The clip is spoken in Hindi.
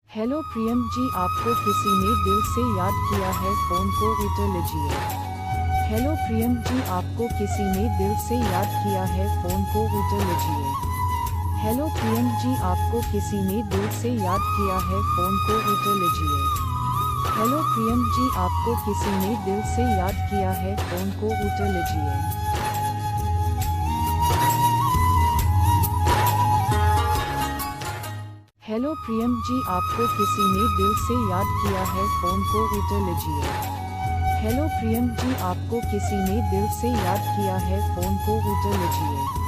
हेलो प्रियम जी, आपको किसी ने दिल से याद किया है, फ़ोन को उठा लीजिए। हेलो प्रियम जी, आपको किसी ने दिल से याद किया है, फ़ोन को उठा लीजिए। हेलो प्रियम जी, आपको किसी ने दिल से याद किया है, फ़ोन को उठा लीजिए। हेलो प्रियम जी, आपको किसी ने दिल से याद किया है, फ़ोन को उठा लीजिए। हेलो प्रियम जी, आपको किसी ने दिल से याद किया है, फ़ोन को उठा लीजिए। हेलो प्रियम जी, आपको किसी ने दिल से याद किया है, फ़ोन को उठा लीजिए।